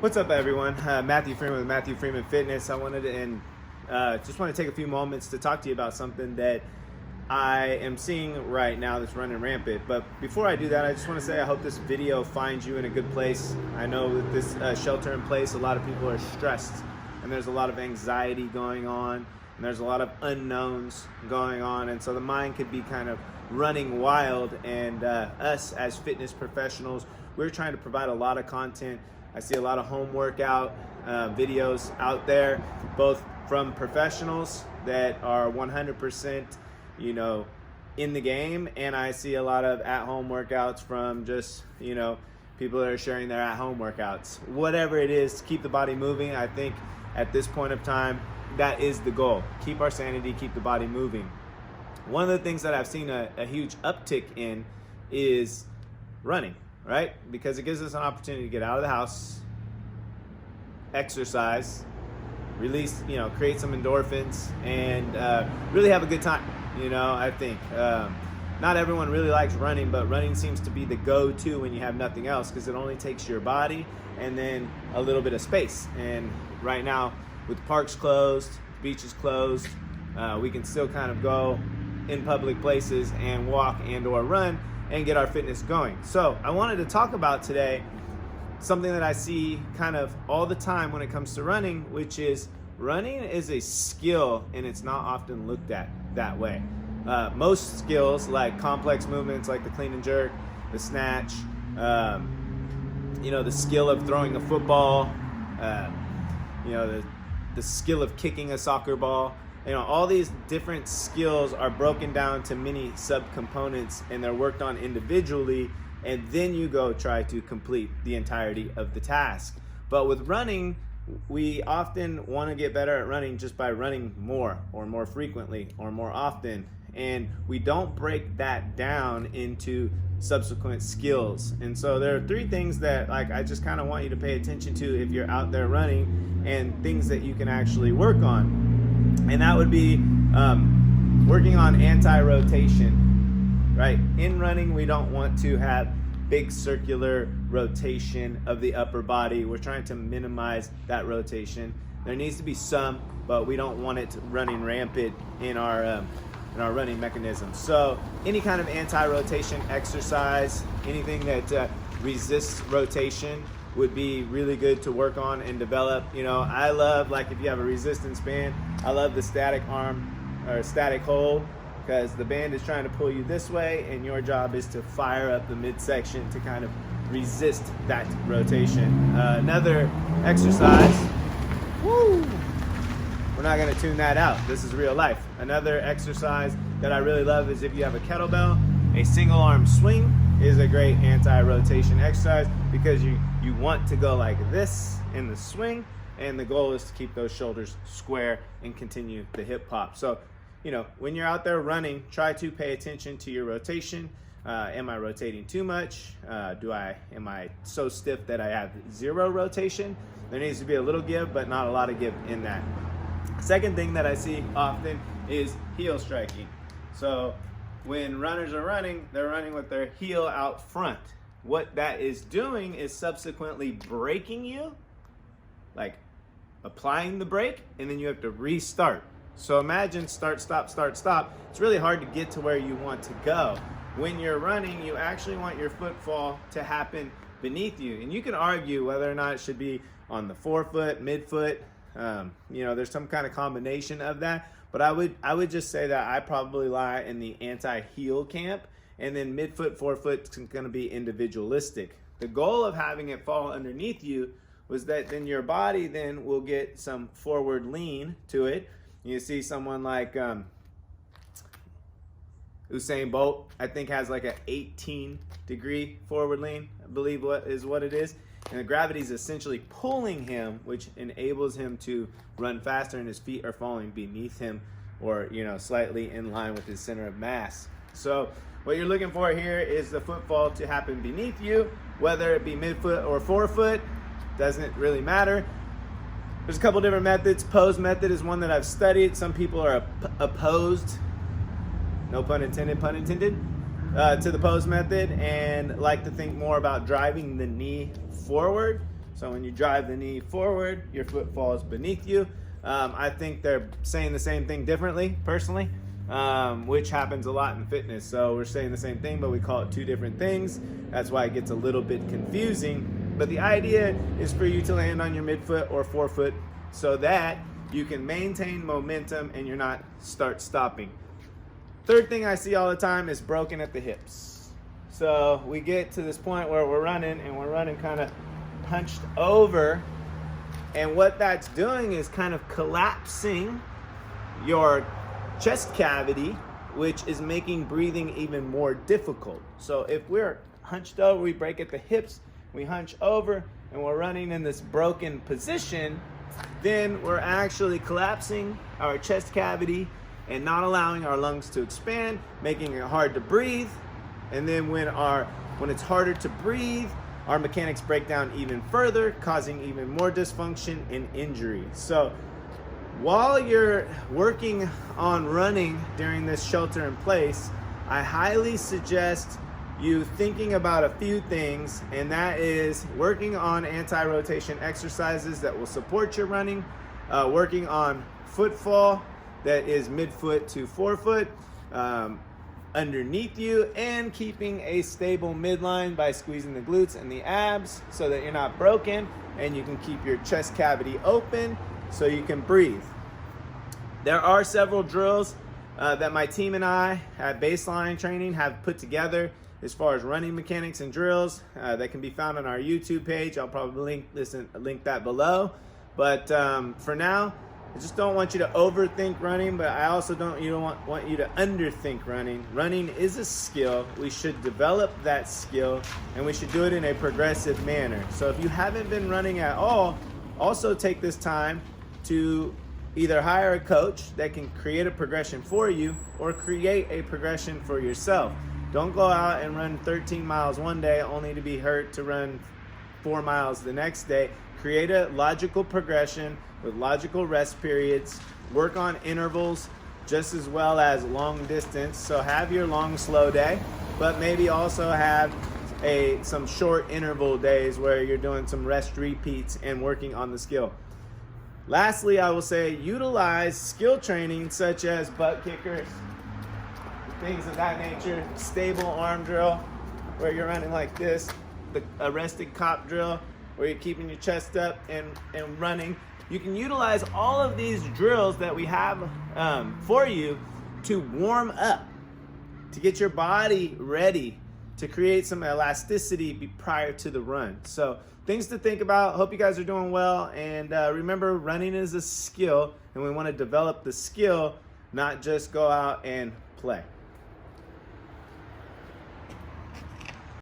What's up, everyone? Matthew Freeman with Matthew Freeman Fitness. I wanted to just want to take a few moments to talk to you about something that I am seeing right now that's running rampant. But before I do that, I just want to say I hope this video finds you in a good place. I know with this shelter in place, a lot of people are stressed, and there's a lot of anxiety going on, and there's a lot of unknowns going on, and so the mind could be kind of running wild. And us as fitness professionals, we're trying to provide a lot of content. I see a lot of home workout videos out there, both from professionals that are 100%, in the game, and I see a lot of at-home workouts from just, people that are sharing their at-home workouts. Whatever it is, to keep the body moving. I think at this point of time, that is the goal. Keep our sanity, keep the body moving. One of the things that I've seen a huge uptick in is running. Right? Because it gives us an opportunity to get out of the house, exercise, release, create some endorphins, and really have a good time. I think not everyone really likes running, but running seems to be the go-to when you have nothing else, because it only takes your body and then a little bit of space. And right now, with parks closed, beaches closed, we can still kind of go in public places and walk and or run and get our fitness going. So I wanted to talk about today something that I see kind of all the time when it comes to running, which is running is a skill, and it's not often looked at that way. Most skills, like complex movements like the clean and jerk, the snatch, the skill of throwing a football, the skill of kicking a soccer ball, all these different skills are broken down to many subcomponents, and they're worked on individually, and then you go try to complete the entirety of the task. But with running, we often want to get better at running just by running more or more frequently or more often, and we don't break that down into subsequent skills. And so there are three things that I just kind of want you to pay attention to if you're out there running, and things that you can actually work on. And that would be working on anti-rotation, right? In running, we don't want to have big circular rotation of the upper body. We're trying to minimize that rotation. There needs to be some, but we don't want it running rampant in our running mechanism. So any kind of anti-rotation exercise, anything that resists rotation, would be really good to work on and develop. I love, if you have a resistance band, I love the static arm or static hold, because the band is trying to pull you this way, and your job is to fire up the midsection to kind of resist that rotation. Another exercise, we're not gonna tune that out. This is real life. Another exercise that I really love is if you have a kettlebell, a single arm swing is a great anti-rotation exercise, because you want to go like this in the swing, and the goal is to keep those shoulders square and continue the hip hop. So, when you're out there running, try to pay attention to your rotation. Am I rotating too much? Am I so stiff that I have zero rotation? There needs to be a little give, but not a lot of give in that. Second thing that I see often is heel striking. So when runners are running, they're running with their heel out front. What that is doing is subsequently braking you, like applying the brake, and then you have to restart. So imagine start, stop, start, stop. It's really hard to get to where you want to go. When you're running, you actually want your footfall to happen beneath you. And you can argue whether or not it should be on the forefoot, midfoot. There's some kind of combination of that. But I would just say that I probably lie in the anti-heel camp, and then midfoot, forefoot is going to be individualistic. The goal of having it fall underneath you was that then your body then will get some forward lean to it. You see someone like Usain Bolt, I think, has like an 18-degree forward lean, I believe what it is. And the gravity is essentially pulling him, which enables him to run faster, and his feet are falling beneath him, or slightly in line with his center of mass. So what you're looking for here is the footfall to happen beneath you, whether it be midfoot or forefoot, doesn't really matter. There's a couple different methods. Pose method is one that I've studied. Some people are opposed, no pun intended, to the pose method, and like to think more about driving the knee forward So when you drive the knee forward, your foot falls beneath you. I think they're saying the same thing differently, personally, which happens a lot in fitness. So we're saying the same thing, but we call it two different things. That's why it gets a little bit confusing. But the idea is for you to land on your midfoot or forefoot so that you can maintain momentum and you're not stopping. Third thing I see all the time is broken at the hips. So we get to this point where we're running kind of hunched over. And what that's doing is kind of collapsing your chest cavity, which is making breathing even more difficult. So if we're hunched over, we break at the hips, we hunch over, and we're running in this broken position, then we're actually collapsing our chest cavity and not allowing our lungs to expand, making it hard to breathe. And then when it's harder to breathe, our mechanics break down even further, causing even more dysfunction and injury. So while you're working on running during this shelter in place, I highly suggest you thinking about a few things, and that is working on anti-rotation exercises that will support your running, working on footfall that is midfoot to forefoot, underneath you, and keeping a stable midline by squeezing the glutes and the abs so that you're not broken and you can keep your chest cavity open so you can breathe. There are several drills that my team and I at Baseline Training have put together as far as running mechanics and drills that can be found on our YouTube page. I'll probably link that below. But for now, I just don't want you to overthink running, but I also don't want you to underthink running. Running is a skill. We should develop that skill, and we should do it in a progressive manner. So if you haven't been running at all, also take this time to either hire a coach that can create a progression for you or create a progression for yourself. Don't go out and run 13 miles one day only to be hurt to run 4 miles the next day. Create a logical progression with logical rest periods. Work on intervals just as well as long distance. So have your long, slow day, but maybe also have some short interval days where you're doing some rest repeats and working on the skill. Lastly, I will say utilize skill training such as butt kickers, things of that nature, stable arm drill where you're running like this, the arrested cop drill where you're keeping your chest up and running. You can utilize all of these drills that we have for you to warm up, to get your body ready, to create some elasticity prior to the run. So things to think about. Hope you guys are doing well. And remember, running is a skill, and we want to develop the skill, not just go out and play.